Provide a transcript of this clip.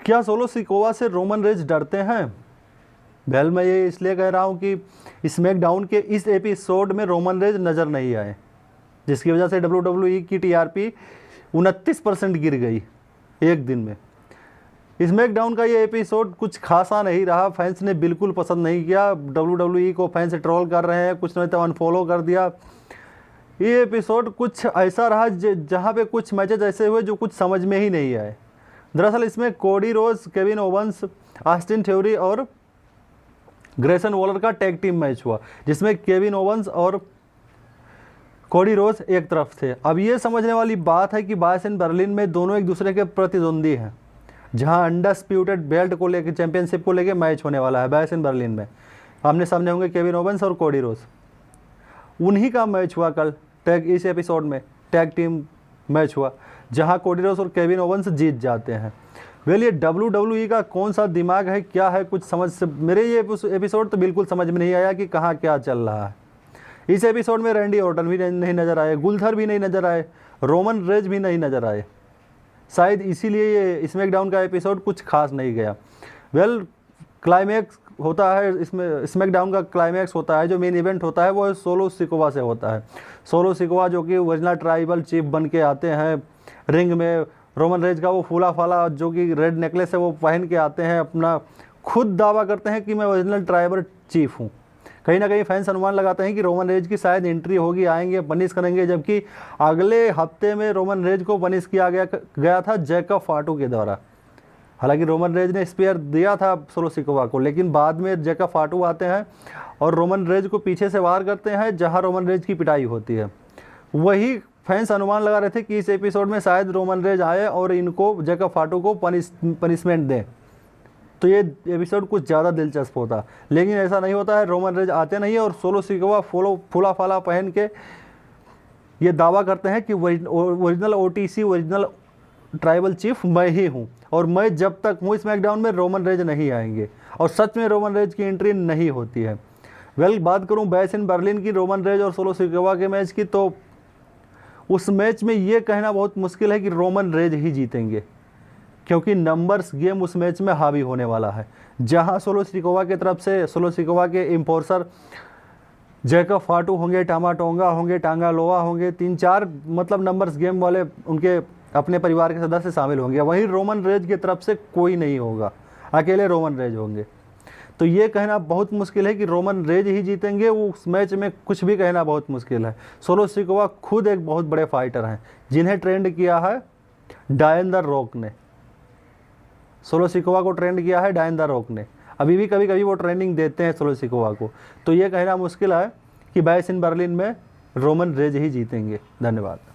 क्या solo Sikoa से Roman raise डरते हैं? वेल, मैं ये इसलिए कह रहा हूँ कि स्मैकडाउन के इस एपिसोड में रोमन रेज नज़र नहीं आए, जिसकी वजह से WWE की TRP 29% गिर गई एक दिन में। स्मैकडाउन का ये एपिसोड कुछ खासा नहीं रहा, फैंस ने बिल्कुल पसंद नहीं किया। WWE को फैंस ट्रोल कर रहे हैं, कुछ नहीं तो अनफॉलो कर दिया। ये एपिसोड कुछ ऐसा रहा जहाँ पे कुछ मैचेज ऐसे हुए जो कुछ समझ में ही नहीं आए। दरअसल इसमें कोडी रोज, केविन ओवंस, ऑस्टिन थ्योरी और ग्रेसन वॉलर का टैग टीम मैच हुआ, जिसमें केविन ओवंस और कोडी रोज एक तरफ थे। अब ये समझने वाली बात है कि बायस इन बर्लिन में दोनों एक दूसरे के प्रतिद्वंदी हैं, जहां अनडिस्प्यूटेड बेल्ट को लेकर, चैंपियनशिप को लेकर मैच होने वाला है बायस इन बर्लिन में। आमने सामने होंगे केविन ओवंस और कोडी रोज। उन्हीं का मैच हुआ कल इस एपिसोड में टैग टीम मैच हुआ, जहां कोडी रोज और केविन ओवंस जीत जाते हैं। वेल, ये WWE का कौन सा दिमाग है, क्या है, कुछ समझ से मेरे ये एपिसोड तो बिल्कुल समझ में नहीं आया कि कहाँ क्या चल रहा है। इस एपिसोड में रैंडी ऑर्टन भी नहीं नज़र आए, गुलथर भी नहीं नज़र आए, रोमन रेज भी नहीं नज़र आए। शायद इसीलिए ये स्मैकडाउन का एपिसोड कुछ खास नहीं गया। वेल, क्लाइमैक्स होता है इसमें, स्मैकडाउन का क्लाइमैक्स होता है, जो मेन इवेंट होता है वो सोलो सिकोवा से होता है। सोलो सिकोवा जो कि ओरिजिनल ट्राइबल चीफ बन के आते हैं रिंग में। रोमन रेज का वो फूला फाला जो कि रेड नेकलेस है वो पहन के आते हैं, अपना खुद दावा करते हैं कि मैं ओरिजिनल ट्राइबल चीफ हूँ। कहीं ना कहीं फैंस अनुमान लगाते हैं कि रोमन रेज की शायद एंट्री होगी, आएंगे, पनिश करेंगे, जबकि अगले हफ्ते में रोमन रेज को पनिश किया गया था जैकब फाटू के द्वारा। हालांकि रोमन रेज ने स्पेयर दिया था सोलो सिकोवा को, लेकिन बाद में जैकब फाटू आते हैं और रोमन रेज को पीछे से वार करते हैं, जहां रोमन रेज की पिटाई होती है। वही फैंस अनुमान लगा रहे थे कि इस एपिसोड में शायद रोमन रेज आए और इनको जैकब फाटू को पनिशमेंट दें, तो ये एपिसोड कुछ ज़्यादा दिलचस्प होता। लेकिन ऐसा नहीं होता है, रोमन रेज आते नहीं और सोलो सिकोवा फूला फाला पहन के ये दावा करते हैं कि original OTC, original tribal chief मैं ही हूँ, और मैं जब तक हूँ स्मैकडाउन में रोमन रेज नहीं आएंगे। और सच में रोमन रेज की एंट्री नहीं होती है। वेल, बात करूँ बायस इन बर्लिन की, रोमन रेज और सोलो सिकोवा के मैच की, तो उस मैच में ये कहना बहुत मुश्किल है कि रोमन रेज ही जीतेंगे, क्योंकि नंबर्स गेम उस मैच में हावी होने वाला है। जहां सोलो सिकोवा की तरफ से, सोलो सिकोवा के इम्पोर्सर जैकब फाटू होंगे, टामा टोंगा होंगे, टांगा लोआ होंगे, 3-4 मतलब नंबर्स गेम वाले उनके अपने परिवार के सदस्य शामिल होंगे। वहीं रोमन रेज की तरफ से कोई नहीं होगा, अकेले रोमन रेज होंगे। तो ये कहना बहुत मुश्किल है कि रोमन रेज ही जीतेंगे, उस मैच में कुछ भी कहना बहुत मुश्किल है। सोलो सिकोवा खुद एक बहुत बड़े फाइटर हैं, जिन्हें ट्रेंड किया है डायन द रॉक ने। सोलो सिकोवा को ट्रेंड किया है डायन द रॉक ने। अभी भी कभी कभी वो ट्रेनिंग देते हैं सोलो सिकोवा को। तो ये कहना मुश्किल है कि बायस इन बर्लिन में रोमन रेज ही जीतेंगे। धन्यवाद।